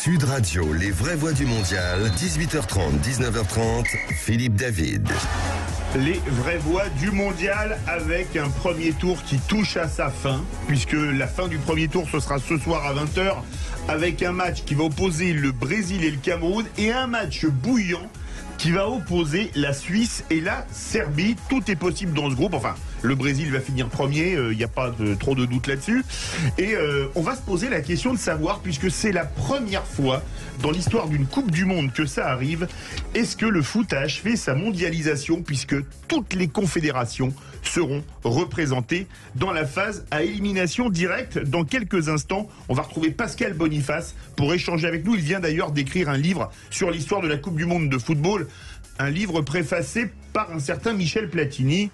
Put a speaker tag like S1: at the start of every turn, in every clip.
S1: Sud Radio, les vraies voix du mondial, 18h30, 19h30, Philippe David.
S2: Les vraies voix du mondial avec un premier tour qui touche à sa fin, puisque la fin du premier tour ce sera ce soir à 20h avec un match qui va opposer le Brésil et le Cameroun et un match bouillant qui va opposer la Suisse et la Serbie. Tout est possible dans ce groupe. Enfin, le Brésil va finir premier, il n'y a pas trop de doute là-dessus. Et on va se poser la question de savoir, puisque c'est la première fois dans l'histoire d'une Coupe du Monde que ça arrive, est-ce que le foot a achevé sa mondialisation, puisque toutes les confédérations seront représentées dans la phase à élimination directe. Dans quelques instants, on va retrouver Pascal Boniface pour échanger avec nous. Il vient d'ailleurs d'écrire un livre sur l'histoire de la Coupe du Monde de football, un livre préfacé par un certain Michel Platini,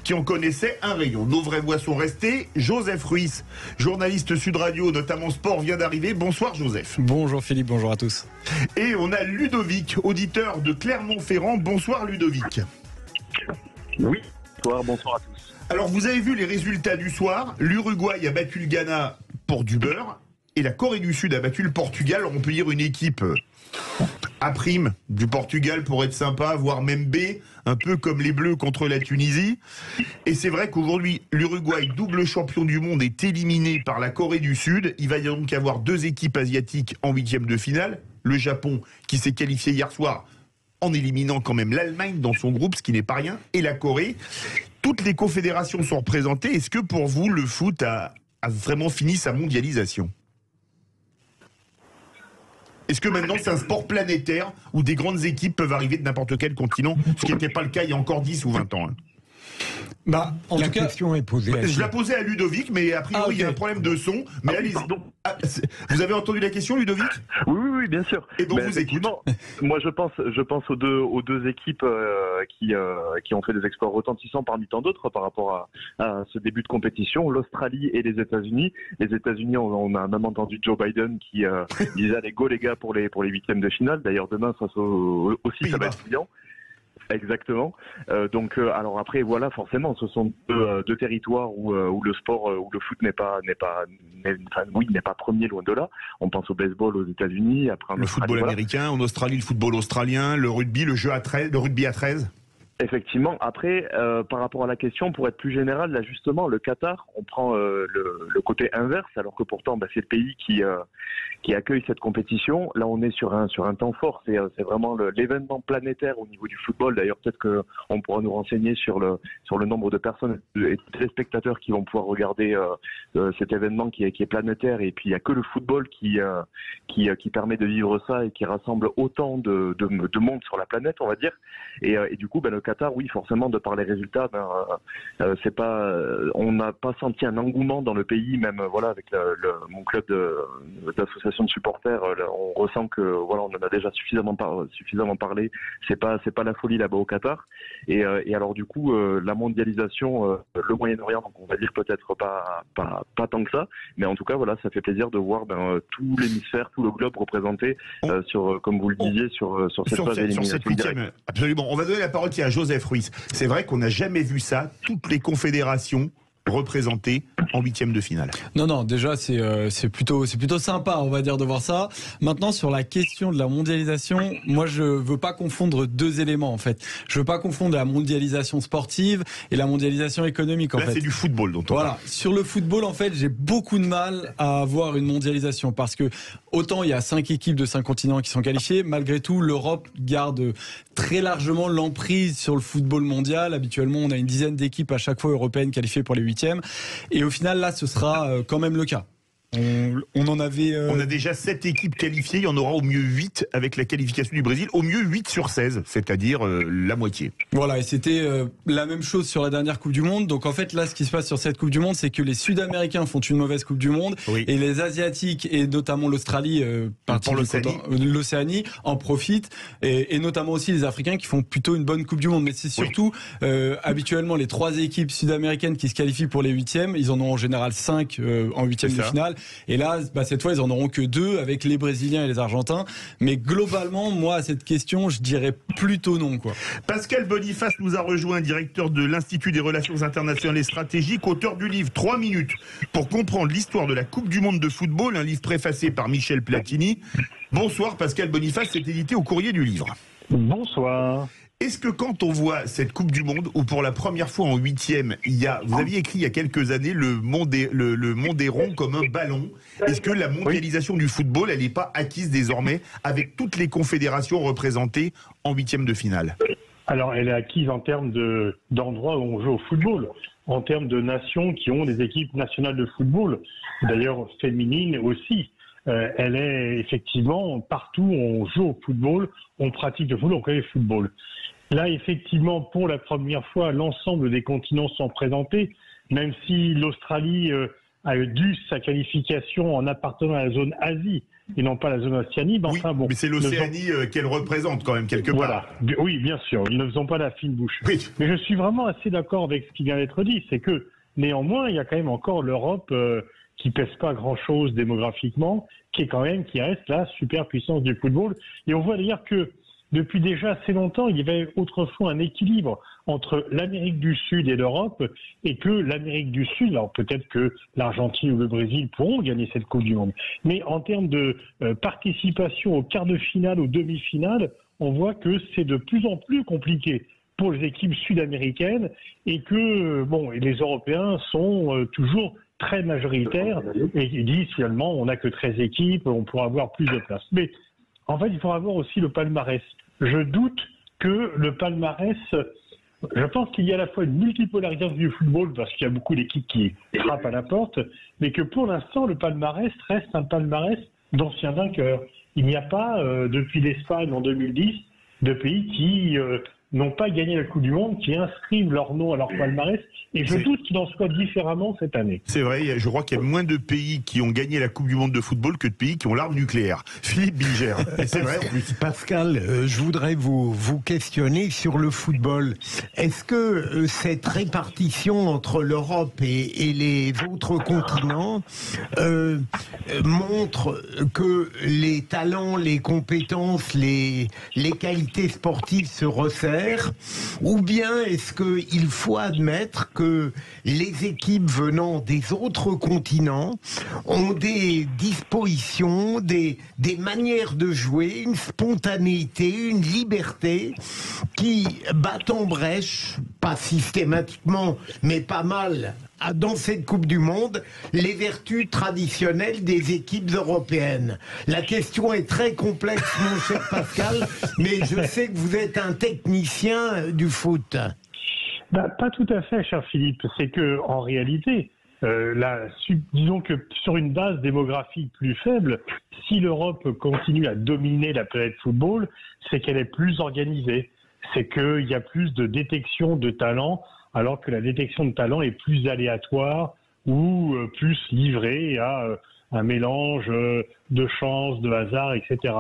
S2: qui en connaissait un rayon. Nos vraies voix sont restées. Joseph Ruiz, journaliste Sud Radio, notamment sport, vient d'arriver. Bonsoir Joseph.
S3: Bonjour Philippe, bonjour à tous.
S2: Et on a Ludovic, auditeur de Clermont-Ferrand. Bonsoir Ludovic.
S4: Oui, bonsoir à tous.
S2: Alors vous avez vu les résultats du soir. L'Uruguay a battu le Ghana pour du beurre et la Corée du Sud a battu le Portugal. Alors on peut dire une équipe A' du Portugal pour être sympa, voire même B, un peu comme les Bleus contre la Tunisie. Et c'est vrai qu'aujourd'hui, l'Uruguay, double champion du monde, est éliminé par la Corée du Sud. Il va donc y avoir deux équipes asiatiques en huitième de finale. Le Japon, qui s'est qualifié hier soir en éliminant quand même l'Allemagne dans son groupe, ce qui n'est pas rien, et la Corée. Toutes les confédérations sont représentées. Est-ce que pour vous, le foot a vraiment fini sa mondialisation ? Est-ce que maintenant c'est un sport planétaire où des grandes équipes peuvent arriver de n'importe quel continent, ce qui n'était pas le cas il y a encore 10 ou 20 ans hein.
S3: En tout cas, question est posée.
S2: Je la posais à Ludovic, mais a priori il y a un problème de son. Mais allez, vous avez entendu la question, Ludovic ?
S4: Oui, bien sûr.
S2: Et donc vous écoutez.
S4: Moi, je pense aux deux équipes qui ont fait des exploits retentissants parmi tant d'autres par rapport à ce début de compétition, l'Australie et les États-Unis. Les États-Unis, on a même entendu Joe Biden qui disait allez go les gars pour les huitièmes de finale. D'ailleurs demain face aussi ça va être brillant. Exactement. Alors après, voilà, forcément, ce sont deux territoires où le sport, où le foot n'est pas premier, loin de là. On pense au baseball aux États-Unis, après
S2: le football américain, en Australie, le football australien, le rugby, le rugby à 13.
S4: Effectivement. Après, par rapport à la question, pour être plus général, là justement, le Qatar, on prend le côté inverse, alors que pourtant, c'est le pays qui accueille cette compétition. Là, on est sur un temps fort. C'est vraiment l'événement planétaire au niveau du football. D'ailleurs, peut-être qu'on pourra nous renseigner sur le nombre de personnes et de téléspectateurs qui vont pouvoir regarder cet événement qui est planétaire. Et puis, il y a que le football qui permet de vivre ça et qui rassemble autant de monde sur la planète, on va dire. Et du coup, le Qatar, oui, forcément, de par les résultats, on n'a pas senti un engouement dans le pays, même avec mon club d'association de supporters, on ressent que on en a déjà suffisamment parlé. C'est pas la folie là-bas au Qatar. Et alors du coup, la mondialisation, le Moyen-Orient, donc on va dire peut-être pas tant que ça, mais en tout cas ça fait plaisir de voir tout l'hémisphère, tout le globe représenté sur, comme vous le disiez, sur cette phase d'élimination directe.
S2: Absolument. On va donner la parole à Joseph Ruiz. C'est vrai qu'on n'a jamais vu ça, toutes les confédérations représentées en huitième de finale.
S3: Non, déjà c'est plutôt sympa, on va dire, de voir ça. Maintenant, sur la question de la mondialisation, moi je veux pas confondre deux éléments en fait. Je veux pas confondre la mondialisation sportive et la mondialisation économique en fait.
S2: Là, c'est du football dont on parle.
S3: Sur le football, en fait, j'ai beaucoup de mal à avoir une mondialisation parce que autant il y a 5 équipes de 5 continents qui sont qualifiées, malgré tout, l'Europe garde très largement l'emprise sur le football mondial. Habituellement, on a une dizaine d'équipes à chaque fois européennes qualifiées pour les huitièmes. Et au final, là, ce sera quand même le cas. On en avait...
S2: On a déjà 7 équipes qualifiées, il y en aura au mieux 8 avec la qualification du Brésil, au mieux 8 sur 16, c'est-à-dire la moitié.
S3: Voilà, et c'était la même chose sur la dernière Coupe du Monde. Donc en fait, là, ce qui se passe sur cette Coupe du Monde, c'est que les Sud-Américains font une mauvaise Coupe du Monde, et les Asiatiques, et notamment l'Australie,
S2: pour
S3: l'Océanie, en profitent, et notamment aussi les Africains qui font plutôt une bonne Coupe du Monde. Mais c'est surtout, habituellement, les 3 équipes sud-américaines qui se qualifient pour les huitièmes, ils en ont en général 5 en huitième de finale. Et là, cette fois, ils en auront que 2 avec les Brésiliens et les Argentins. Mais globalement, moi, à cette question, je dirais plutôt non, quoi.
S2: Pascal Boniface nous a rejoint, directeur de l'Institut des Relations Internationales et Stratégiques, auteur du livre 3 minutes pour comprendre l'histoire de la Coupe du Monde de football, un livre préfacé par Michel Platini. Bonsoir Pascal Boniface, c'est édité au Courrier du Livre.
S5: Bonsoir.
S2: Est-ce que quand on voit cette Coupe du Monde, où pour la première fois en 8e, vous aviez écrit il y a quelques années le monde est rond comme un ballon, est-ce que la mondialisation du football, elle n'est pas acquise désormais avec toutes les confédérations représentées en 8e de finale?
S5: Alors, elle est acquise en termes d'endroits où on joue au football, en termes de nations qui ont des équipes nationales de football, d'ailleurs féminines aussi. Elle est effectivement partout où on joue au football, on pratique le football, on connaît le football. Là, effectivement, pour la première fois, l'ensemble des continents sont présentés, même si l'Australie a dû sa qualification en appartenant à la zone Asie et non pas à la zone Océanie.
S2: Oui, enfin, bon, mais c'est l'Océanie qu'elle représente quand même quelque part.
S5: Oui, bien sûr, ils ne faisons pas la fine bouche.
S2: Oui.
S5: Mais je suis vraiment assez d'accord avec ce qui vient d'être dit, c'est que néanmoins, il y a quand même encore l'Europe qui pèse pas grand-chose démographiquement, qui reste la superpuissance du football. Et on voit d'ailleurs que depuis déjà assez longtemps, il y avait autrefois un équilibre entre l'Amérique du Sud et l'Europe, et que l'Amérique du Sud, alors peut-être que l'Argentine ou le Brésil pourront gagner cette Coupe du Monde, mais en termes de participation aux quarts de finale, aux demi-finales, on voit que c'est de plus en plus compliqué pour les équipes sud-américaines, et que les Européens sont toujours très majoritaires, et ils disent finalement on n'a que 13 équipes, on pourra avoir plus de place. Mais en fait, il faudra voir aussi le palmarès. Je doute que le palmarès... Je pense qu'il y a à la fois une multipolarisation du football, parce qu'il y a beaucoup d'équipes qui frappent à la porte, mais que pour l'instant, le palmarès reste un palmarès d'anciens vainqueurs. Il n'y a pas, depuis l'Espagne en 2010, de pays qui n'ont pas gagné la Coupe du Monde, qui inscrivent leur nom à leur palmarès, et je doute qu'il en soit différemment cette année.
S2: C'est vrai, je crois qu'il y a moins de pays qui ont gagné la Coupe du Monde de football que de pays qui ont l'arme nucléaire. Philippe Bilger, c'est vrai.
S6: Pascal, je voudrais vous questionner sur le football. Est-ce que cette répartition entre l'Europe et les autres continents montre que les talents, les compétences, les qualités sportives se resserrent, ou bien est-ce qu'il faut admettre que les équipes venant des autres continents ont des dispositions, des manières de jouer, une spontanéité, une liberté qui battent en brèche, pas systématiquement, mais pas mal, dans cette Coupe du Monde, les vertus traditionnelles des équipes européennes? La question est très complexe, mon cher Pascal, mais je sais que vous êtes un technicien du foot.
S5: Pas tout à fait, cher Philippe. C'est que, en réalité, disons que sur une base démographique plus faible, si l'Europe continue à dominer la planète football, c'est qu'elle est plus organisée. C'est qu'il y a plus de détection de talent, alors que la détection de talent est plus aléatoire ou plus livrée à un mélange de chance, de hasard, etc.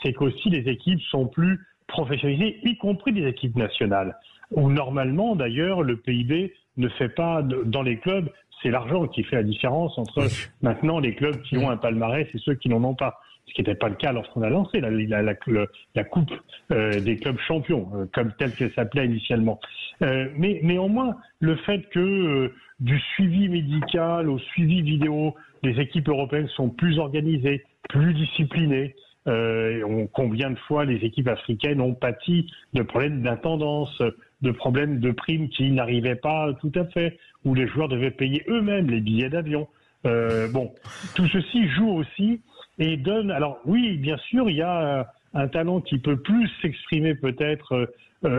S5: C'est qu'aussi les équipes sont plus professionnalisées, y compris les équipes nationales, où normalement d'ailleurs le PIB ne fait pas, dans les clubs, c'est l'argent qui fait la différence entre maintenant les clubs qui ont un palmarès et ceux qui n'en ont pas. Ce qui n'était pas le cas lorsqu'on a lancé la Coupe des clubs champions, comme telle qu'elle s'appelait initialement. Mais néanmoins, le fait que du suivi médical au suivi vidéo, les équipes européennes sont plus organisées, plus disciplinées. Combien de fois les équipes africaines ont pâti de problèmes d'intendance, de problèmes de primes qui n'arrivaient pas tout à fait, où les joueurs devaient payer eux-mêmes les billets d'avion. Tout ceci joue aussi et donne... Alors oui, bien sûr, il y a un talent qui peut plus s'exprimer peut-être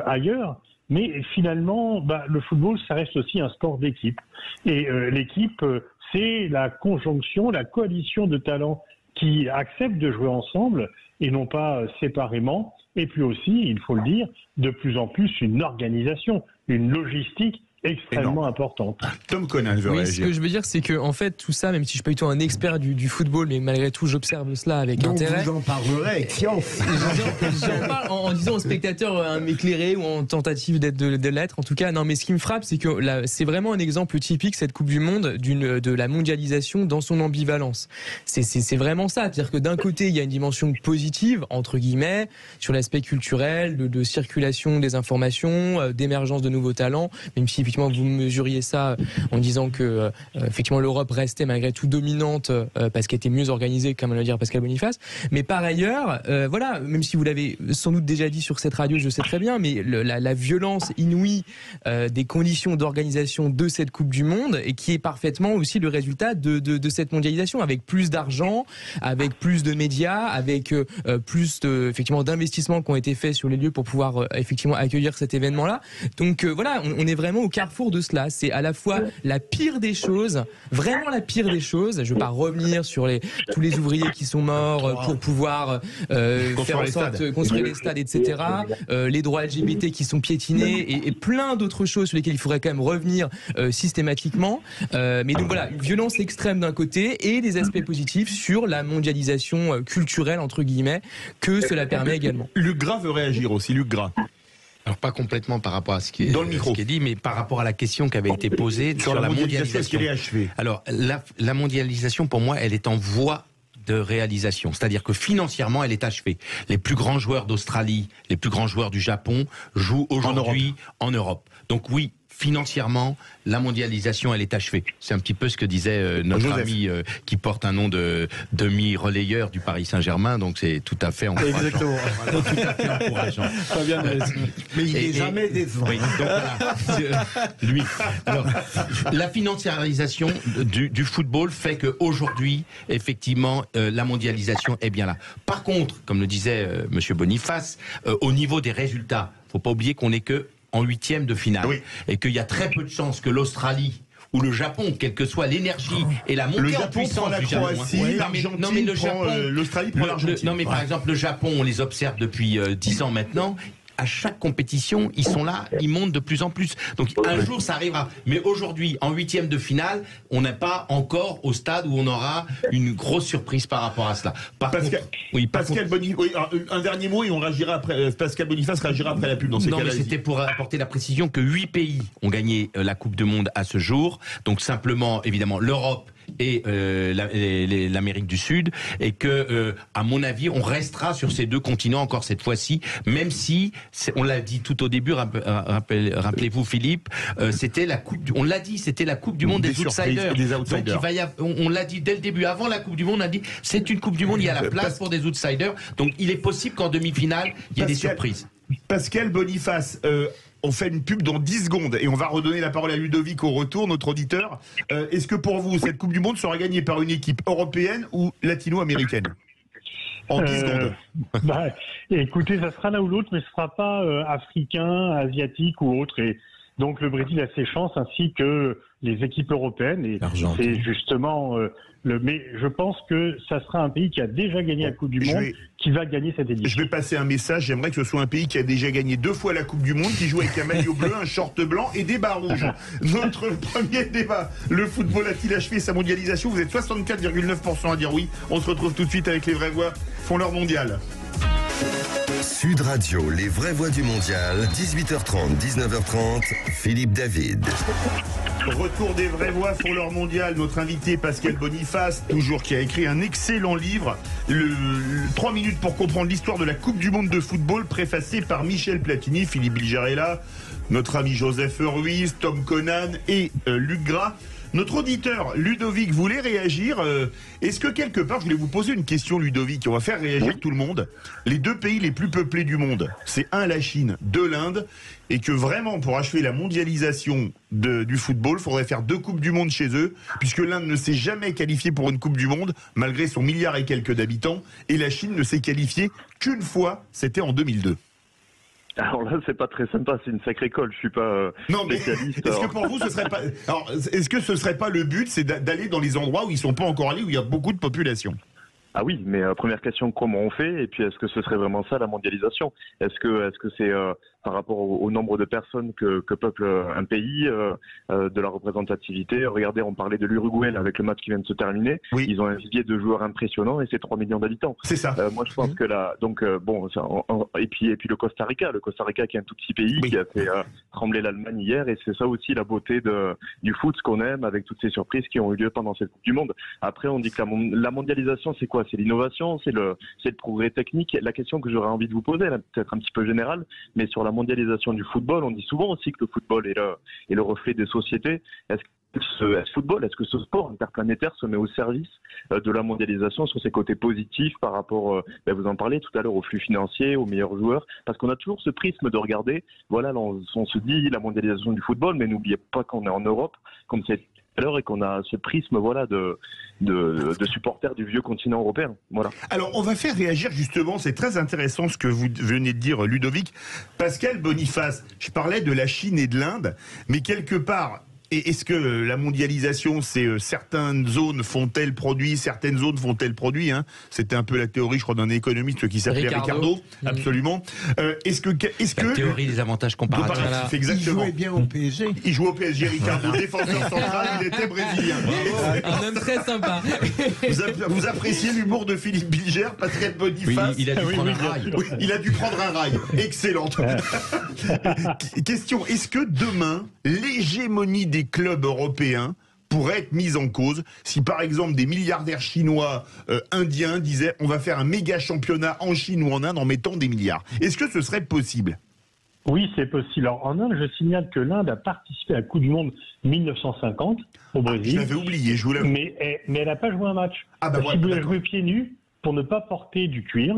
S5: ailleurs, mais finalement, le football, ça reste aussi un sport d'équipe. Et l'équipe, c'est la conjonction, la coalition de talents qui acceptent de jouer ensemble et non pas séparément. Et puis aussi, il faut le dire, de plus en plus une organisation, une logistique extrêmement importante.
S2: Tom Conan veut
S7: Oui, ce
S2: réagir.
S7: que je veux dire, c'est que en fait, tout ça, même si je suis pas du tout un expert du football, mais malgré tout, j'observe cela avec
S6: Donc
S7: intérêt.
S6: vous en parlerez avec science.
S7: J'en parle en disant aux spectateurs éclairés ou en tentative de l'être. En tout cas, non, mais ce qui me frappe, c'est que là, c'est vraiment un exemple typique, cette Coupe du Monde, de la mondialisation dans son ambivalence. C'est vraiment ça. C'est-à-dire que d'un côté, il y a une dimension positive, entre guillemets, sur l'aspect culturel, de circulation des informations, d'émergence de nouveaux talents, même si effectivement vous mesuriez ça en disant que effectivement l'Europe restait malgré tout dominante parce qu'elle était mieux organisée, comme le dire Pascal Boniface. Mais par ailleurs, voilà, même si vous l'avez sans doute déjà dit sur cette radio, je sais très bien, mais la violence inouïe des conditions d'organisation de cette Coupe du Monde et qui est parfaitement aussi le résultat de cette mondialisation, avec plus d'argent, avec plus de médias, avec plus effectivement d'investissements qui ont été faits sur les lieux pour pouvoir effectivement accueillir cet événement-là. Donc voilà, on est vraiment au carrefour de cela. C'est à la fois la pire des choses, vraiment la pire des choses. Je ne veux pas revenir sur tous les ouvriers qui sont morts pour pouvoir faire en sorte construire les stades, etc. Les droits LGBT qui sont piétinés et plein d'autres choses sur lesquelles il faudrait quand même revenir systématiquement. Mais donc voilà, une violence extrême d'un côté et des aspects positifs sur la mondialisation culturelle, entre guillemets, que cela permet également.
S2: Luc Gras veut réagir aussi. Luc Gras.
S8: Alors pas complètement par rapport à ce qui est,
S2: Dans le micro.
S8: ce qui est dit, mais par rapport à la question qui avait été posée sur la mondialisation.
S2: Est-ce qu'elle est achevée ?
S8: Alors la mondialisation, pour moi, elle est en voie de réalisation. C'est-à-dire que financièrement, elle est achevée. Les plus grands joueurs d'Australie, les plus grands joueurs du Japon jouent aujourd'hui en Europe. Donc oui, financièrement, la mondialisation, elle est achevée. C'est un petit peu ce que disait notre
S2: Joseph.
S8: ami qui porte un nom de demi-relayeur du Paris Saint-Germain, donc c'est tout à fait encourageant.
S3: Exactement.
S8: Voilà, tout à fait encourageant.
S3: Fabien Dresse.
S6: Mais il n'est jamais décevant.
S8: Oui, donc voilà. Lui. Alors, la financiarisation du football fait qu'aujourd'hui, effectivement, la mondialisation est bien là. Par contre, comme le disait Monsieur Boniface, au niveau des résultats, faut pas oublier qu'on n'est que en 8e de finale.
S2: Oui.
S8: Et qu'il y a très peu de chances que l'Australie ou le Japon, quelle que soit l'énergie et la montée en puissance
S2: la
S8: du Japon.
S2: Croatie, l'Argentine
S8: non, mais le
S2: prend,
S8: Japon,
S2: l'Australie prend l'Argentine.
S8: non mais par exemple le Japon, on les observe depuis 10 ans maintenant. À chaque compétition, ils sont là, ils montent de plus en plus. Donc un jour, ça arrivera. Mais aujourd'hui, en 8e de finale, on n'est pas encore au stade où on aura une grosse surprise par rapport à cela.
S2: Pascal Boniface, un dernier mot et on réagira après. Pascal Boniface réagira après la pub dans ces
S8: Non,
S2: cas-là.
S8: mais c'était pour apporter la précision que 8 pays ont gagné la Coupe du Monde à ce jour. Donc simplement, évidemment, l'Europe et l'Amérique du Sud, et que, à mon avis, on restera sur ces deux continents encore cette fois-ci, même si, on l'a dit tout au début, rappelez-vous Philippe, c'était la Coupe, on l'a dit, c'était la Coupe du Monde des outsiders. Donc on l'a dit dès le début, avant la Coupe du Monde, on a dit c'est une Coupe du Monde, il y a la place pour des outsiders, donc il est possible qu'en demi-finale, il y ait des surprises.
S2: Pascal Boniface, on fait une pub dans 10 secondes et on va redonner la parole à Ludovic au retour, notre auditeur. Est-ce que pour vous, cette Coupe du Monde sera gagnée par une équipe européenne ou latino-américaine ? En 10 secondes.
S5: Écoutez, ça sera l'un ou l'autre, mais ce ne sera pas africain, asiatique ou autre. Et donc le Brésil a ses chances, ainsi que les équipes européennes. Et c'est justement mais je pense que ça sera un pays qui a déjà gagné la Coupe du Monde qui va gagner cette édition.
S2: Je vais passer un message. J'aimerais que ce soit un pays qui a déjà gagné 2 fois la Coupe du Monde, qui joue avec un maillot bleu, un short blanc et des bas rouges. Notre premier débat. Le football a-t-il achevé sa mondialisation ? Vous êtes 64,9% à dire oui. On se retrouve tout de suite avec les vraies voix font leur mondial.
S1: Sud Radio, les vraies voix du mondial, 18h30, 19h30, Philippe David.
S2: Retour des vraies voix pour leur mondial. Notre invité Pascal Boniface, toujours qui a écrit un excellent livre, 3 minutes pour comprendre l'histoire de la Coupe du Monde de football, préfacé par Michel Platini, Philippe Bilgerella, notre ami Joseph Ruiz, Tom Conan et Luc Gras. Notre auditeur Ludovic voulait réagir. Est-ce que quelque part, je voulais vous poser une question, Ludovic, on va faire réagir tout le monde. Les 2 pays les plus peuplés du monde, c'est 1 la Chine, 2 l'Inde, et que vraiment pour achever la mondialisation du football, il faudrait faire 2 Coupes du Monde chez eux, puisque l'Inde ne s'est jamais qualifiée pour une Coupe du Monde, malgré son milliard et quelques d'habitants, et la Chine ne s'est qualifiée qu'une fois, c'était en 2002.
S4: Alors là, c'est pas très sympa, c'est une sacrée colle. Je suis pas
S2: non, mais
S4: spécialiste.
S2: Est-ce que pour vous, ce serait pas. Alors, est-ce que ce serait pas le but, c'est d'aller dans les endroits où ils sont pas encore allés, où il y a beaucoup de population ?
S4: Ah oui, mais première question, comment on fait ? Et puis, est-ce que ce serait vraiment ça la mondialisation ? Est-ce que c'est par rapport au nombre de personnes que peuple un pays, de la représentativité. Regardez, on parlait de l'Uruguay là, avec le match qui vient de se terminer.
S2: Oui.
S4: Ils ont un vivier de joueurs impressionnants et c'est 3 millions d'habitants.
S2: C'est ça.
S4: Moi, je pense que là, donc bon, et puis le Costa Rica qui est un tout petit pays qui a fait trembler l'Allemagne hier, et c'est ça aussi la beauté du foot, ce qu'on aime, avec toutes ces surprises qui ont eu lieu pendant cette Coupe du Monde. Après, on dit que la mondialisation, c'est quoi? C'est l'innovation, c'est le progrès technique. La question que j'aurais envie de vous poser, là, peut-être un petit peu générale, mais sur la mondialisation du football, on dit souvent aussi que le football est le reflet des sociétés. Est-ce que ce sport interplanétaire se met au service de la mondialisation sur ses côtés positifs par rapport, vous en parlez tout à l'heure, aux flux financiers, aux meilleurs joueurs, parce qu'on a toujours ce prisme de regarder, voilà, on se dit la mondialisation du football, mais n'oubliez pas qu'on est en Europe, comme c'est tout à l'heure, et qu'on a ce prisme, voilà, de supporters du vieux continent européen. Voilà.
S2: Alors, on va faire réagir justement, c'est très intéressant ce que vous venez de dire, Ludovic. Pascal Boniface, je parlais de la Chine et de l'Inde, mais quelque part, est-ce que la mondialisation, c'est certaines zones font tel produit, certaines zones font tel produit, hein? C'était un peu la théorie, je crois, d'un économiste qui s'appelait Ricardo. Absolument. Est-ce que
S8: la théorie des avantages comparatifs.
S2: Voilà. Exactement.
S6: Il jouait bien au PSG.
S2: Il jouait au PSG, Ricardo, défenseur central, il était brésilien.
S7: Un homme très sympa.
S2: Vous appréciez l'humour de Philippe Bilger, Pascal Boniface?
S8: Oui, il a dû prendre un rail.
S2: Oui, il a dû prendre un rail. Excellente. Question, est-ce que demain, l'hégémonie des clubs européens pourrait être mise en cause si par exemple des milliardaires chinois, indiens disaient on va faire un méga championnat en Chine ou en Inde en mettant des milliards? Est-ce que ce serait possible?
S5: Oui, c'est possible. Alors, en Inde, je signale que l'Inde a participé à la Coupe du Monde 1950 au Brésil.
S2: Je l'avais oublié, je vous l'avoue.
S5: Mais elle n'a pas joué un match.
S2: Ah bah
S5: Parce qu'ils voulaient jouer pieds nus pour ne pas porter du cuir,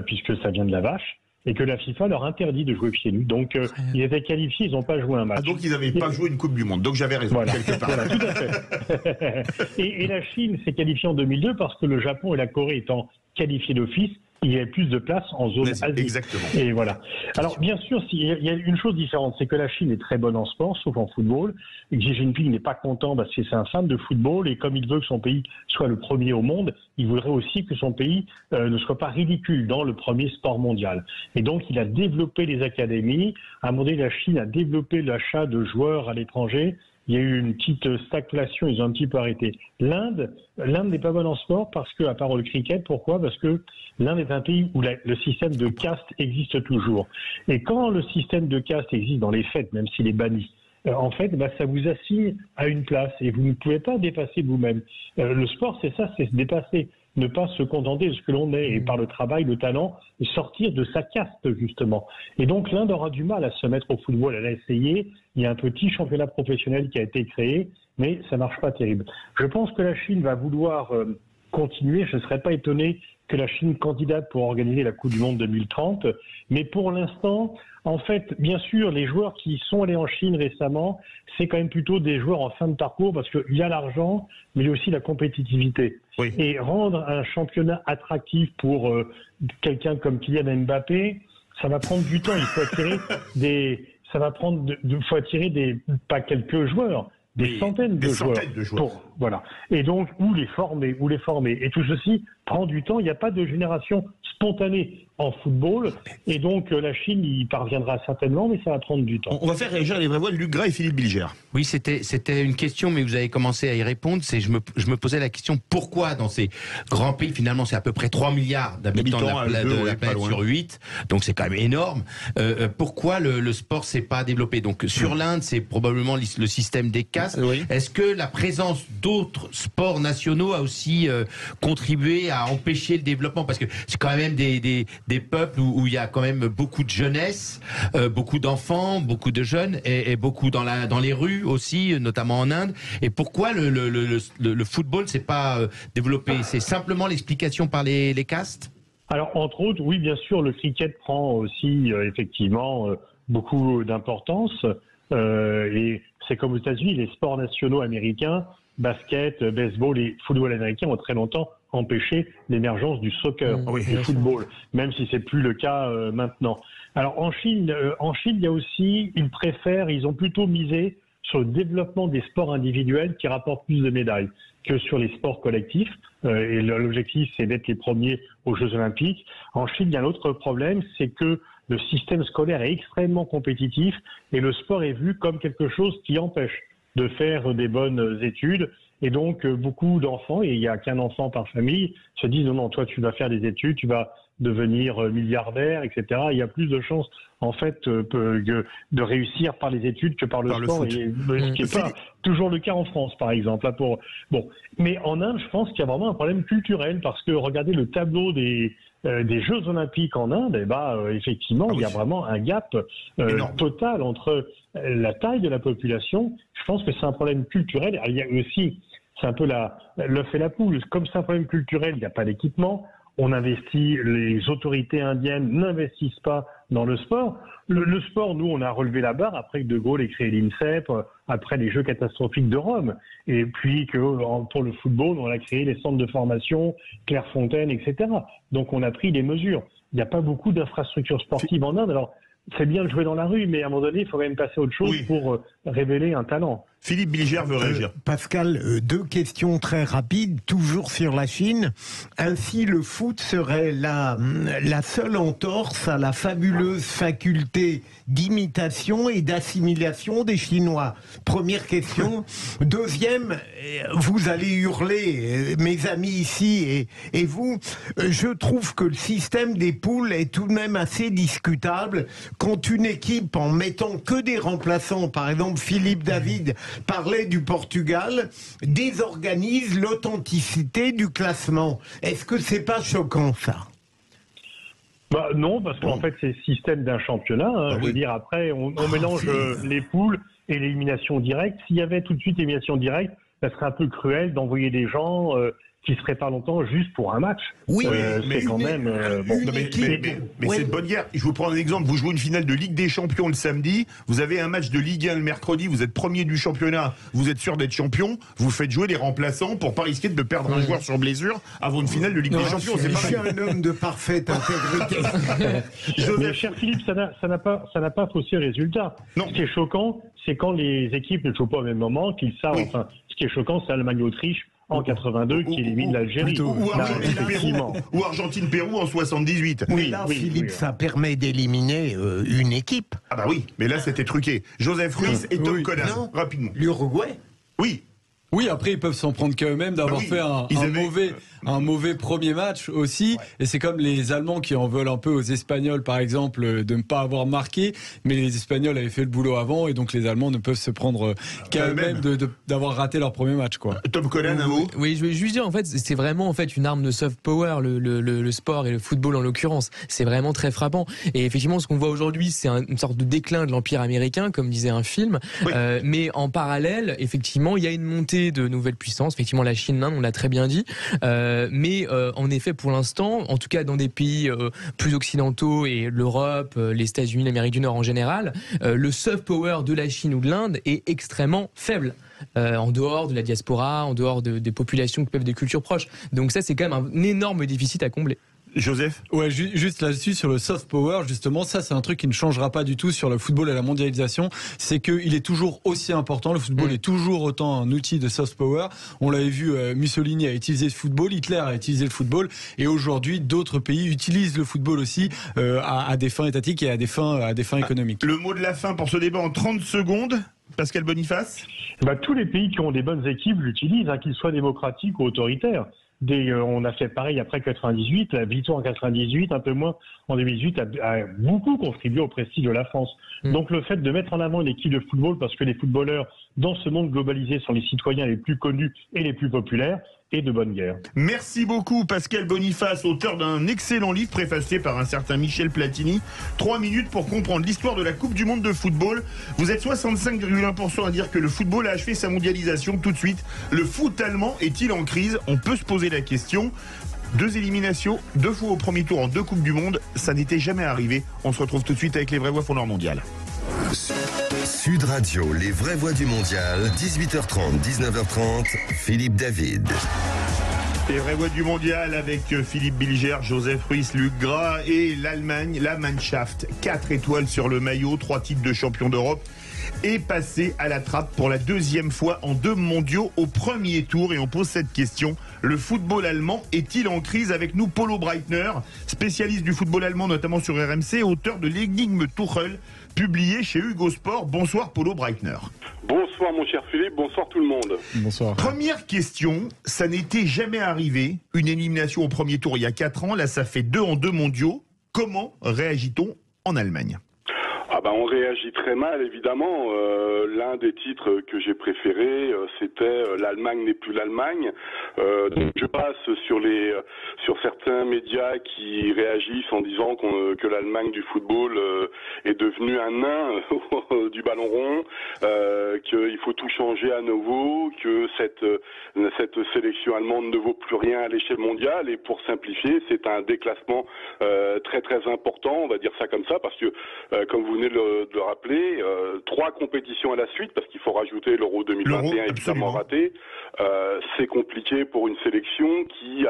S5: puisque ça vient de la vache, et que la FIFA leur interdit de jouer pieds nus. Donc, ils étaient qualifiés, ils n'ont pas joué un match.
S2: Ah, donc ils n'avaient pas joué une Coupe du Monde. Donc j'avais raison,
S5: voilà.
S2: quelque part.
S5: Voilà, tout à fait. et la Chine s'est qualifiée en 2002 parce que le Japon et la Corée étant qualifiés d'office, il y avait plus de place en zone Asie.
S2: Exactement.
S5: Et voilà. Alors, bien sûr, il y a une chose différente, c'est que la Chine est très bonne en sport, sauf en football. Xi Jinping n'est pas content parce que c'est un fan de football et comme il veut que son pays soit le premier au monde, il voudrait aussi que son pays ne soit pas ridicule dans le premier sport mondial. Et donc, il a développé les académies. À un moment donné, la Chine a développé l'achat de joueurs à l'étranger. Il y a eu une petite stagflation, ils ont un petit peu arrêté. L'Inde n'est pas bonne en sport parce que, à part le cricket, pourquoi? Parce que l'Inde est un pays où le système de caste existe toujours. Et quand le système de caste existe dans les faits, même s'il est banni, en fait, ça vous assigne à une place et vous ne pouvez pas dépasser vous-même. Le sport, c'est ça, c'est se dépasser. Ne pas se contenter de ce que l'on est et par le travail, le talent, sortir de sa caste justement. Et donc l'Inde aura du mal à se mettre au football, elle a essayé, il y a un petit championnat professionnel qui a été créé, mais ça marche pas terrible. Je pense que la Chine va vouloir continuer, je ne serais pas étonné que la Chine candidate pour organiser la Coupe du Monde 2030, mais pour l'instant, en fait, bien sûr, les joueurs qui sont allés en Chine récemment, c'est quand même plutôt des joueurs en fin de parcours parce qu'il y a l'argent, mais il y a aussi la compétitivité.
S2: Oui.
S5: Et rendre un championnat attractif pour quelqu'un comme Kylian Mbappé, ça va prendre du temps. Il faut attirer faut attirer pas quelques joueurs, des centaines de joueurs. Voilà. Et donc, où les former. Et tout ceci prend du temps. Il n'y a pas de génération spontanée en football. Et donc, la Chine y parviendra certainement, mais ça va prendre du temps.
S2: On va faire réagir les vraies voix de Luc Gras et Philippe Bilger.
S8: Oui, c'était une question, mais vous avez commencé à y répondre. Je me posais la question, pourquoi dans ces grands pays, finalement, c'est à peu près 3 milliards d'habitants de la planète sur 8, donc c'est quand même énorme. Pourquoi le sport s'est pas développé? Donc, sur l'Inde, c'est probablement le système des castes.
S2: Oui.
S8: Est-ce que la présence d'autres sports nationaux a aussi contribué à empêcher le développement? Parce que c'est quand même des peuples où il y a quand même beaucoup de jeunesse, beaucoup d'enfants, beaucoup de jeunes et beaucoup dans les rues aussi, notamment en Inde. Et pourquoi le football s'est pas développé? C'est simplement l'explication par les castes?
S5: Alors, entre autres, oui, bien sûr, le cricket prend aussi effectivement beaucoup d'importance. Et c'est comme aux États-Unis, les sports nationaux américains, basket, baseball et football américain ont très longtemps empêché l'émergence du soccer, du football, même si c'est plus le cas maintenant. Alors en Chine, il y a aussi, ils ont plutôt misé sur le développement des sports individuels qui rapportent plus de médailles que sur les sports collectifs. Et l'objectif, c'est d'être les premiers aux Jeux Olympiques. En Chine, il y a un autre problème, c'est que le système scolaire est extrêmement compétitif et le sport est vu comme quelque chose qui empêche de faire des bonnes études. Et donc, beaucoup d'enfants, et il n'y a qu'un enfant par famille, se disent non, toi, tu vas faire des études, tu vas devenir milliardaire, etc. Il y a plus de chances, en fait, de réussir par les études que par le sport, ce qui n'est pas toujours le cas en France, par exemple. Là, mais en Inde, je pense qu'il y a vraiment un problème culturel, parce que regardez le tableau des Jeux Olympiques en Inde, effectivement, il y a vraiment un gap total entre la taille de la population. Je pense que c'est un problème culturel. Il y a aussi, c'est un peu l'œuf et la poule. Comme c'est un problème culturel, il n'y a pas d'équipement. On investit, les autorités indiennes n'investissent pas dans le sport. Le sport, nous, on a relevé la barre après que De Gaulle ait créé l'INSEP, après les Jeux catastrophiques de Rome. Et puis que pour le football, on a créé les centres de formation, Clairefontaine, etc. Donc on a pris des mesures. Il n'y a pas beaucoup d'infrastructures sportives en Inde. Alors, c'est bien de jouer dans la rue, mais à un moment donné, il faut quand même passer à autre chose pour révéler un talent.
S2: Philippe Bilger veut réagir.
S6: Pascal, deux questions très rapides, toujours sur la Chine. Ainsi, le foot serait la seule entorse à la fabuleuse faculté d'imitation et d'assimilation des Chinois. Première question. Deuxième, vous allez hurler, mes amis ici et vous, je trouve que le système des poules est tout de même assez discutable. Quand une équipe, en mettant que des remplaçants, par exemple Philippe David parlait du Portugal, désorganise l'authenticité du classement. Est-ce que c'est pas choquant, ça ?
S5: Non, parce qu'en fait, c'est le système d'un championnat. Je veux dire, après, on mélange les poules et l'élimination directe. S'il y avait tout de suite l'élimination directe, ça serait un peu cruel d'envoyer des gens qui se préparent longtemps juste pour un match.
S2: Oui,
S5: mais quand même...
S2: mais c'est de bonne guerre. Je vous prends un exemple. Vous jouez une finale de Ligue des Champions le samedi, vous avez un match de Ligue 1 le mercredi, vous êtes premier du championnat, vous êtes sûr d'être champion, vous faites jouer des remplaçants pour pas risquer de perdre un joueur sur blessure avant une finale de Ligue des Champions.
S6: Je suis un homme de parfaite intégrité.
S5: Mais cher Philippe, ça n'a pas faussé le résultat. Non. Ce qui est choquant, c'est quand les équipes ne jouent pas au même moment, qu'ils savent... Enfin, ce qui est choquant, c'est Allemagne-Autriche en 82 qui élimine l'Algérie.
S2: Ou Argentine-Pérou en 78.
S6: Philippe, ça permet d'éliminer une équipe.
S2: Ah bah oui, mais là c'était truqué. Joseph Ruiz et Tom Conan, rapidement.
S6: L'Uruguay.
S3: Oui, après ils peuvent s'en prendre qu'eux-mêmes d'avoir fait un mauvais premier match aussi. Ouais. Et c'est comme les Allemands qui en veulent un peu aux Espagnols, par exemple, de ne pas avoir marqué. Mais les Espagnols avaient fait le boulot avant, et donc les Allemands ne peuvent se prendre qu'à eux-mêmes d'avoir raté leur premier match, quoi.
S2: Tom Conan, un mot ?
S7: Oui, je vais juste dire, en fait, c'est vraiment une arme de soft power, le sport et le football en l'occurrence. C'est vraiment très frappant. Et effectivement, ce qu'on voit aujourd'hui, c'est une sorte de déclin de l'Empire américain, comme disait un film. Oui. Mais en parallèle, effectivement, il y a une montée de nouvelles puissances. Effectivement, la Chine, l'Inde, on l'a très bien dit. Mais en effet, pour l'instant, en tout cas dans des pays plus occidentaux et l'Europe, les États-Unis, l'Amérique du Nord en général, le soft power de la Chine ou de l'Inde est extrêmement faible. En dehors de la diaspora, en dehors des populations qui peuvent des cultures proches. Donc ça, c'est quand même un énorme déficit à combler.
S2: Joseph ?
S3: Ouais, juste là-dessus, sur le soft power, justement, ça c'est un truc qui ne changera pas du tout sur le football et la mondialisation, c'est qu'il est toujours aussi important, le football est toujours autant un outil de soft power. On l'avait vu, Mussolini a utilisé le football, Hitler a utilisé le football, et aujourd'hui d'autres pays utilisent le football aussi à des fins étatiques et à des fins économiques.
S2: Le mot de la fin pour ce débat en 30 secondes, Pascal Boniface ?
S5: Tous les pays qui ont des bonnes équipes l'utilisent, qu'ils soient démocratiques ou autoritaires. On a fait pareil après 98, la victoire en 98, un peu moins en 2018, a beaucoup contribué au prestige de la France. Donc le fait de mettre en avant une équipe de football, parce que les footballeurs dans ce monde globalisé sont les citoyens les plus connus et les plus populaires, et de bonne guerre.
S2: Merci beaucoup Pascal Boniface, auteur d'un excellent livre préfacé par un certain Michel Platini. 3 minutes pour comprendre l'histoire de la Coupe du Monde de football. Vous êtes 65,1% à dire que le football a achevé sa mondialisation. Tout de suite, le foot allemand est-il en crise ? On peut se poser la question. 2 éliminations, 2 fois au premier tour en 2 Coupes du Monde, ça n'était jamais arrivé. On se retrouve tout de suite avec les vraies voix font leur mondial.
S1: Sud Radio, les vraies voix du mondial, 18h30, 19h30, Philippe David.
S2: Les vraies voix du mondial avec Philippe Bilger, Joseph Ruiz, Luc Gras et l'Allemagne, la Mannschaft. 4 étoiles sur le maillot, 3 titres de champion d'Europe est passé à la trappe pour la deuxième fois en 2 mondiaux au premier tour. Et on pose cette question: le football allemand est-il en crise? Avec nous, Polo Breitner, spécialiste du football allemand, notamment sur RMC, auteur de l'énigme Tuchel, publié chez Hugo Sport. Bonsoir Polo Breitner.
S9: Bonsoir mon cher Philippe, bonsoir tout le monde.
S3: Bonsoir.
S2: Première question, ça n'était jamais arrivé, une élimination au premier tour il y a 4 ans, là ça fait 2 en 2 mondiaux. Comment réagit-on en Allemagne?
S9: On réagit très mal, évidemment. L'un des titres que j'ai préférés, c'était l'Allemagne n'est plus l'Allemagne. Donc je passe sur certains médias qui réagissent en disant que l'Allemagne du football est devenue un nain du ballon rond, qu'il faut tout changer à nouveau, que cette sélection allemande ne vaut plus rien à l'échelle mondiale. Et pour simplifier, c'est un déclassement très très important, on va dire ça comme ça, parce que comme vous venez de le rappeler, 3 compétitions à la suite, parce qu'il faut rajouter l'Euro 2021 évidemment raté. C'est compliqué pour une sélection qui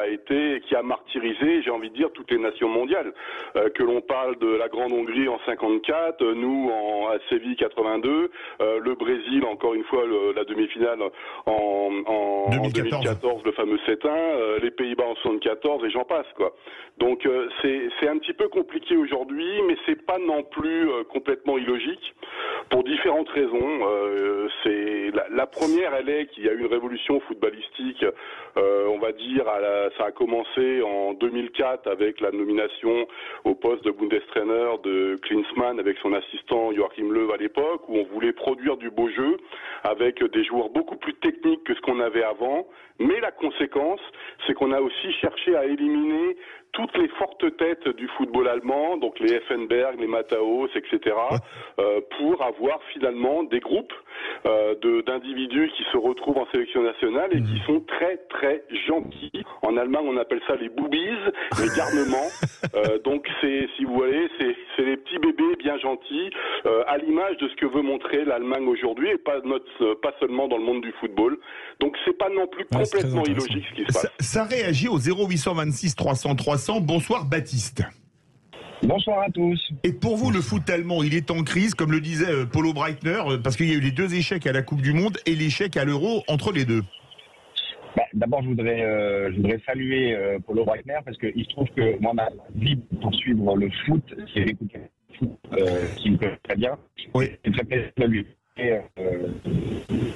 S9: a martyrisé, j'ai envie de dire, toutes les nations mondiales. Que l'on parle de la Grande Hongrie en 54, nous à Séville 82, le Brésil encore une fois la demi-finale en 2014, le fameux 7-1, les Pays-Bas en 74 et j'en passe quoi. Donc c'est un petit peu compliqué aujourd'hui, mais c'est pas non plus complètement illogique pour différentes raisons. C'est la première, elle est qu'il y a eu une révolution footballistique. On va dire, ça a commencé en 2004 avec la nomination au poste de Bundestrainer de Klinsmann avec son assistant Joachim Löw à l'époque, où on voulait produire du beau jeu avec des joueurs beaucoup plus techniques que ce qu'on avait avant. Mais la conséquence, c'est qu'on a aussi cherché à éliminer toutes les fortes têtes du football allemand, donc les Effenberg, les Mataos, etc., pour avoir finalement des groupes d'individus qui se retrouvent en sélection nationale et qui sont très très gentils. En Allemagne, on appelle ça les boobies, les garnements. Donc c'est, si vous voulez, c'est les petits bébés bien gentils, à l'image de ce que veut montrer l'Allemagne aujourd'hui, et pas seulement dans le monde du football. Donc c'est pas non plus complètement illogique ce qui se passe.
S2: Ça réagit au 0826 300 300. Bonsoir Baptiste.
S10: Bonsoir à tous.
S2: Et pour vous, le foot allemand, il est en crise, comme le disait Polo Breitner, parce qu'il y a eu les 2 échecs à la Coupe du Monde et l'échec à l'Euro entre les deux.
S10: D'abord, je voudrais saluer Polo Breitner, parce qu'il se trouve que moi, ma vie pour suivre le foot, c'est d'écouter le foot qui me plaît très bien.
S2: Oui.
S10: C'est très plaisir de lui.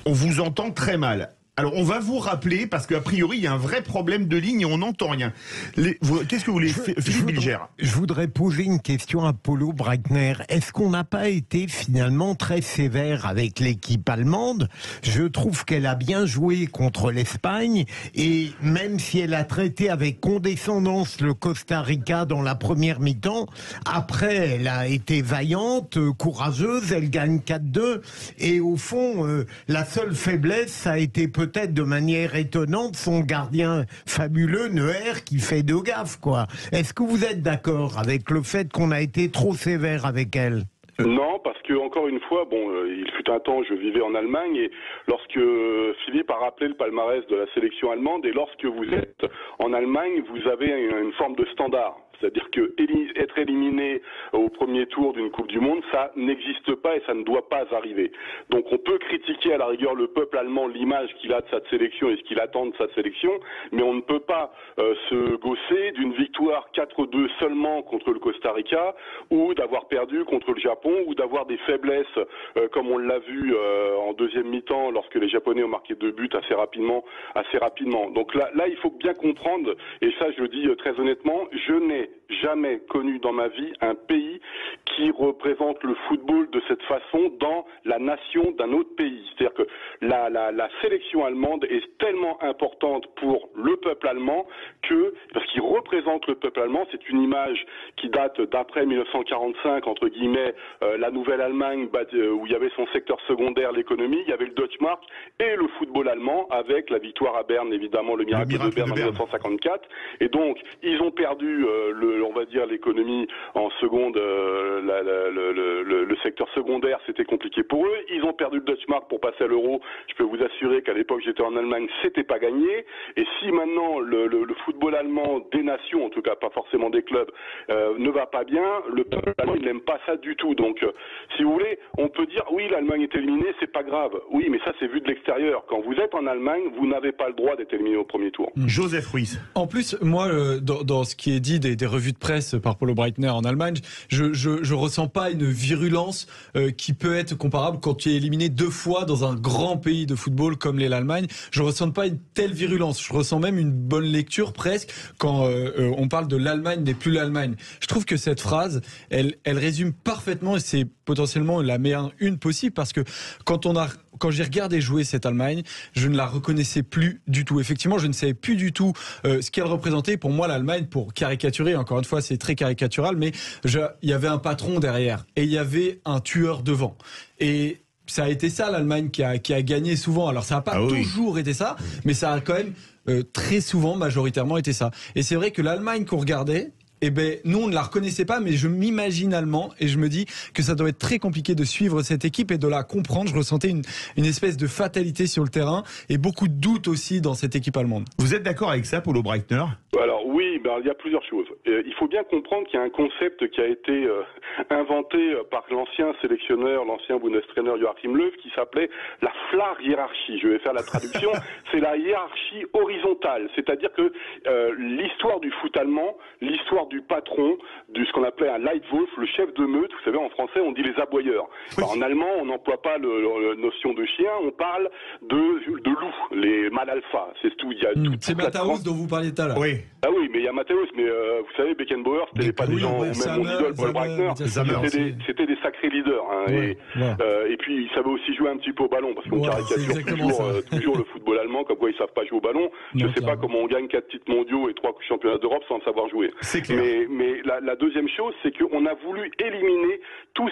S2: On vous entend très mal. Alors, on va vous rappeler, parce qu'a priori, il y a un vrai problème de ligne et on n'entend rien. Qu'est-ce que vous voulez, Philippe Bilger?
S6: Je voudrais poser une question à Polo Breitner. Est-ce qu'on n'a pas été finalement très sévère avec l'équipe allemande? Je trouve qu'elle a bien joué contre l'Espagne, et même si elle a traité avec condescendance le Costa Rica dans la première mi-temps, après, elle a été vaillante, courageuse, elle gagne 4-2, et au fond, la seule faiblesse, ça a été peut-être de manière étonnante son gardien fabuleux Neuer qui fait 2 gaffes quoi. Est-ce que vous êtes d'accord avec le fait qu'on a été trop sévère avec elle?
S9: Non, parce que encore une fois, il fut un temps, je vivais en Allemagne, et lorsque Philippe a rappelé le palmarès de la sélection allemande, et lorsque vous êtes en Allemagne, vous avez une forme de standard. C'est-à-dire que être éliminé au premier tour d'une Coupe du Monde, ça n'existe pas et ça ne doit pas arriver. Donc on peut critiquer à la rigueur le peuple allemand, l'image qu'il a de sa sélection et ce qu'il attend de sa sélection, mais on ne peut pas se gausser d'une victoire 4-2 seulement contre le Costa Rica, ou d'avoir perdu contre le Japon, ou d'avoir des faiblesses comme on l'a vu en deuxième mi-temps lorsque les Japonais ont marqué 2 buts assez rapidement. Donc là il faut bien comprendre, et ça je le dis très honnêtement, je n'ai jamais connu dans ma vie un pays qui représente le football de cette façon dans la nation d'un autre pays. C'est-à-dire que la sélection allemande est tellement importante pour le peuple allemand parce qu'il représente le peuple allemand, c'est une image qui date d'après 1945, entre guillemets, la nouvelle Allemagne, où il y avait son secteur secondaire, l'économie, il y avait le Deutschmark et le football allemand avec la victoire à Berne, évidemment, le miracle de Berne en 1954. Et donc, ils ont perdu on va dire l'économie en seconde, le secteur secondaire, c'était compliqué pour eux. Ils ont perdu le Deutschmark pour passer à l'euro. Je peux vous assurer qu'à l'époque j'étais en Allemagne, c'était pas gagné. Et si maintenant le football allemand des nations, en tout cas pas forcément des clubs, ne va pas bien, le peuple allemand il n'aime pas ça du tout. Donc si vous voulez, on peut dire oui, l'Allemagne est éliminée, c'est pas grave. Oui, mais ça c'est vu de l'extérieur. Quand vous êtes en Allemagne, vous n'avez pas le droit d'être éliminé au premier tour.
S2: Joseph Ruiz.
S3: En plus, moi, dans ce qui est dit des revues de presse par Paulo Breitner en Allemagne, je ressens pas une virulence qui peut être comparable quand tu es éliminé 2 fois dans un grand pays de football comme l'est l'Allemagne. Je ressens pas une telle virulence. Je ressens même une bonne lecture presque quand on parle de l'Allemagne n'est plus l'Allemagne. Je trouve que cette phrase, elle résume parfaitement, et c'est potentiellement la meilleure une possible, parce que quand j'ai regardé jouer cette Allemagne, je ne la reconnaissais plus du tout. Effectivement, je ne savais plus du tout ce qu'elle représentait. Pour moi, l'Allemagne, pour caricaturer, encore une fois, c'est très caricatural, mais il y avait un patron derrière et il y avait un tueur devant. Et ça a été ça, l'Allemagne, qui a gagné souvent. Alors, ça n'a pas toujours été ça, mais ça a quand même très souvent, majoritairement, été ça. Et c'est vrai que l'Allemagne qu'on regardait, eh ben, nous, on ne la reconnaissait pas, mais je m'imagine allemand et je me dis que ça doit être très compliqué de suivre cette équipe et de la comprendre. Je ressentais une espèce de fatalité sur le terrain et beaucoup de doutes aussi dans cette équipe allemande.
S2: Vous êtes d'accord avec ça, Paulo Breitner?
S9: Alors oui, il y a plusieurs choses. Il faut bien comprendre qu'il y a un concept qui a été inventé par l'ancien sélectionneur, l'ancien Bundestrainer Joachim Löw, qui s'appelait la Flach-Hiérarchie. Je vais faire la traduction. C'est la hiérarchie horizontale. C'est-à-dire que l'histoire du foot allemand, l'histoire du patron, ce qu'on appelait un Leitwolf, le chef de meute, vous savez, en français, on dit les aboyeurs. Oui. En allemand, on n'emploie pas la notion de chien, on parle de loup, les mâles alpha. C'est tout.
S3: C'est Matthäus dont vous parliez tout à l'heure.
S2: Oui.
S9: Ah oui, mais il y a Matthäus, mais vous savez, Beckenbauer, c'était pas des gens, ou même mon idole, Paul Breitner, c'était des sacrés leaders. Hein, et puis, ils savaient aussi jouer un petit peu au ballon, parce qu'on caricature toujours le football allemand, comme quoi ils savent pas jouer au ballon. Je sais pas comment on gagne 4 titres mondiaux et 3 championnats d'Europe sans savoir jouer.
S2: C'est clair.
S9: Mais la deuxième chose, c'est qu'on a voulu éliminer toute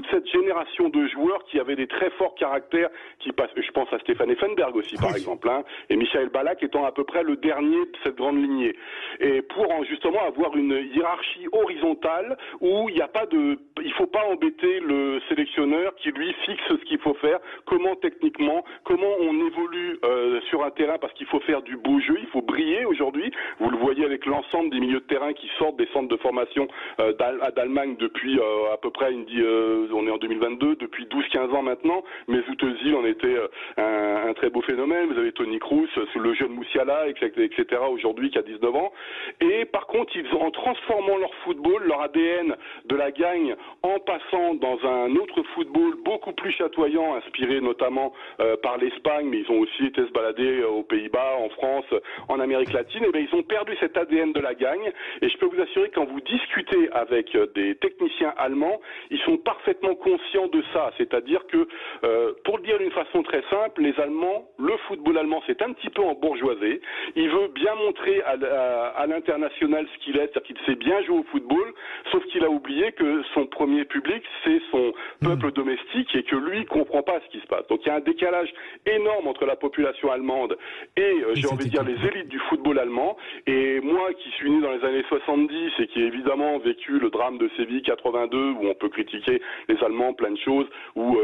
S9: cette génération de joueurs qui avaient des très forts caractères, qui passent. Je pense à Stefan Effenberg aussi, par exemple, hein, et Michael Ballack étant à peu près le dernier de cette grande lignée. Et pour justement avoir une hiérarchie horizontale où il faut pas embêter le sélectionneur qui lui fixe ce qu'il faut faire, comment techniquement, comment on évolue sur un terrain, parce qu'il faut faire du beau jeu, il faut briller aujourd'hui. Vous le voyez avec l'ensemble des milieux de terrain qui sortent des centres de formation d'Allemagne depuis à peu près, on est en 2022, depuis 12-15 ans maintenant. Mesut Özil en était un très beau phénomène. Vous avez Toni Kroos, le jeune Moussiala, etc. aujourd'hui qui a 19 ans. Et par contre, en transformant leur football, leur ADN de la gagne, en passant dans un autre football beaucoup plus chatoyant, inspiré notamment par l'Espagne, mais ils ont aussi été se balader aux Pays-Bas, en France, en Amérique latine, et bien ils ont perdu cet ADN de la gagne. Et je peux vous assurer que quand vous discutez avec des techniciens allemands, ils sont parfaitement conscients de ça. C'est-à-dire que, pour le dire d'une façon très simple, les Allemands, le football allemand, c'est un petit peu embourgeoisé. Il veut bien montrer à l'international ce qu'il est, c'est-à-dire qu'il sait bien jouer au football, sauf qu'il a oublié que son premier public, c'est son peuple domestique et que lui, il comprend pas ce qui se passe. Donc il y a un décalage énorme entre la population allemande et, j'ai envie de dire, les élites du football allemand. Et moi, qui suis né dans les années 70 et qui ai évidemment vécu le drame de Séville 82, où on peut critiquer les Allemands, plein de choses, ou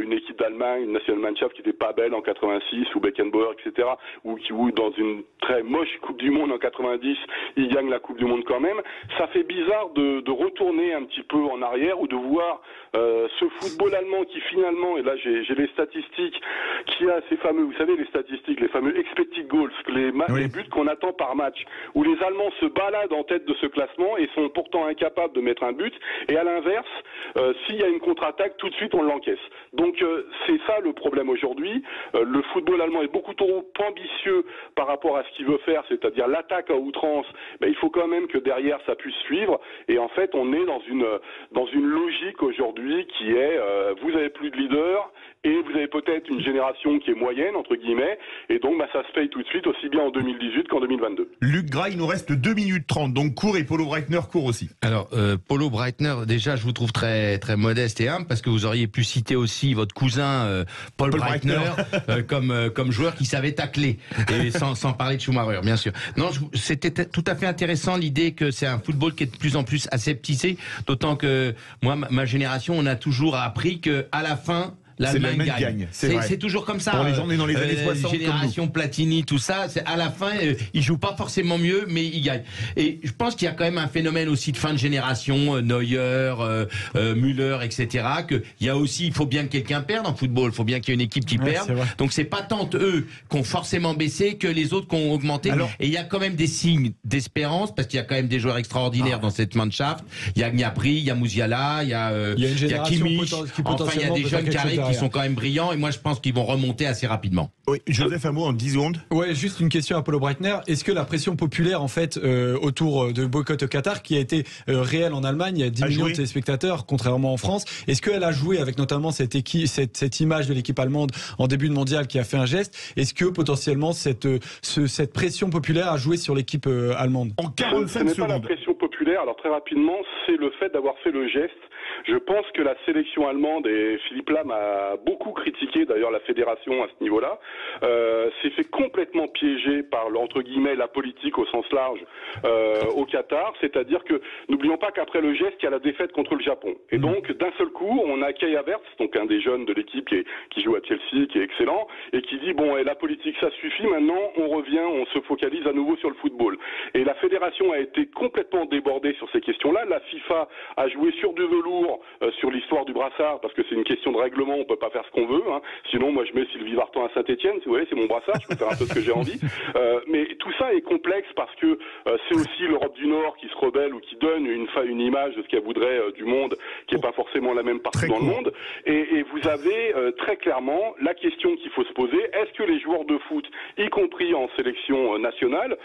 S9: une équipe d'Allemagne, une Nationalmannschaft qui n'était pas belle en 86, ou Beckenbauer, etc., ou dans une très moche Coupe du Monde en 90, il gagne la Coupe du Monde quand même. Ça fait bizarre de retourner un petit peu en arrière ou de voir ce football allemand qui finalement, et là j'ai les statistiques, qui a ces fameux, vous savez les statistiques, les fameux expected goals, les buts qu'on attend par match, où les Allemands se baladent en tête de ce classement et sont pourtant incapables de mettre un but, et à l'inverse, s'il y a une contre-attaque, tout de suite on l'encaisse. Donc c'est ça le problème aujourd'hui. Le football allemand est beaucoup trop ambitieux par rapport à ce qu'il veut faire, c'est-à-dire l'attaque à outrance. Il faut quand même que derrière ça puisse suivre, et en fait on est dans une logique aujourd'hui qui est vous avez plus de leaders et vous avez peut-être une génération qui est moyenne entre guillemets, et donc ça se paye tout de suite aussi bien en 2018 qu'en 2022.
S2: Luc Gras, il nous reste 2 minutes 30, donc court et Polo Breitner court aussi.
S8: Alors, Polo Breitner, déjà, je vous trouve très, très modeste et humble parce que vous auriez pu citer aussi votre cousin Paul Breitner comme joueur qui savait tacler, et sans parler de Schumacher, bien sûr. Non, c'était tout à fait intéressant l'idée que c'est un football qui est de plus en plus aseptisé, d'autant que moi, ma génération, on a toujours appris que à la fin, l'Allemagne gagne. C'est toujours comme ça.
S2: Pour les gens nés dans les années 60,
S8: génération Platini, tout ça, à la fin, ils jouent pas forcément mieux, mais ils gagnent. Et je pense qu'il y a quand même un phénomène aussi de fin de génération, Neuer, Müller, etc. Que il faut bien que quelqu'un perde en football, il faut bien qu'il y ait une équipe qui perde. Donc c'est pas tant eux qui ont forcément baissé que les autres qui ont augmenté. Et il y a quand même des signes d'espérance parce qu'il y a quand même des joueurs extraordinaires dans cette Mannschaft. Il y a Gnabry, il y a Musiala, il y a Kimmich. Enfin, il y a des jeunes qui arrivent qui sont quand même brillants, et moi je pense qu'ils vont remonter assez rapidement.
S2: Oui, Joseph, un mot en 10 secondes.
S3: Ouais, juste une question à Polo Breitner. Est-ce que la pression populaire en fait autour de boycott au Qatar, qui a été réelle en Allemagne, il y a 10 millions de téléspectateurs, contrairement en France, est-ce qu'elle a joué avec notamment cette image de l'équipe allemande en début de mondial qui a fait un geste? Est-ce que potentiellement cette pression populaire a joué sur l'équipe allemande?
S2: En 45
S9: secondes. Ce n'est pas la pression populaire, alors très rapidement, c'est le fait d'avoir fait le geste. Je pense que la sélection allemande, et Philippe Lam a beaucoup critiqué d'ailleurs la fédération à ce niveau-là, s'est fait complètement piéger par, entre guillemets, la politique au sens large au Qatar. C'est-à-dire que, n'oublions pas qu'après le geste, il y a la défaite contre le Japon. Et donc, d'un seul coup, on a Kai Havertz, donc un des jeunes de l'équipe qui joue à Chelsea, qui est excellent, et qui dit, bon, la politique, ça suffit, maintenant, on revient, on se focalise à nouveau sur le football. Et la fédération a été complètement débordée sur ces questions-là. La FIFA a joué sur du velours, sur l'histoire du brassard, parce que c'est une question de règlement, on peut pas faire ce qu'on veut, hein. Sinon moi je mets Sylvie Vartan à Saint-Etienne, si vous voulez, c'est mon brassard, je peux faire un peu ce que j'ai envie, mais tout ça est complexe parce que c'est aussi l'Europe du Nord qui se rebelle ou qui donne une image de ce qu'elle voudrait du monde, qui est pas forcément la même partout dans le monde, et vous avez très clairement la question qu'il faut se poser, est-ce que les joueurs de foot, y compris en sélection nationale,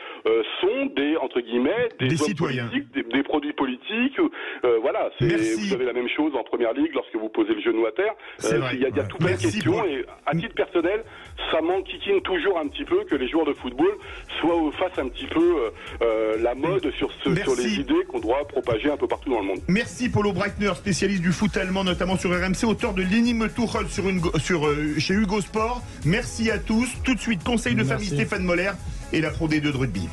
S9: sont des, entre guillemets, des hommes
S2: citoyens
S9: politiques, des produits politiques, voilà, vous avez la même chose en première ligue lorsque vous posez le genou à terre. Il y a tout plein de questions, et à titre personnel, ça m'enquiquine toujours un petit peu que les joueurs de football fassent un petit peu la mode sur les idées qu'on doit propager un peu partout dans le monde.
S2: Merci Polo Breitner, spécialiste du foot allemand, notamment sur RMC, auteur de l'énigme Tuchel chez Hugo Sport. Merci à tous. Tout de suite, conseil de famille Stéphane Moller et la Pro D2 de rugby.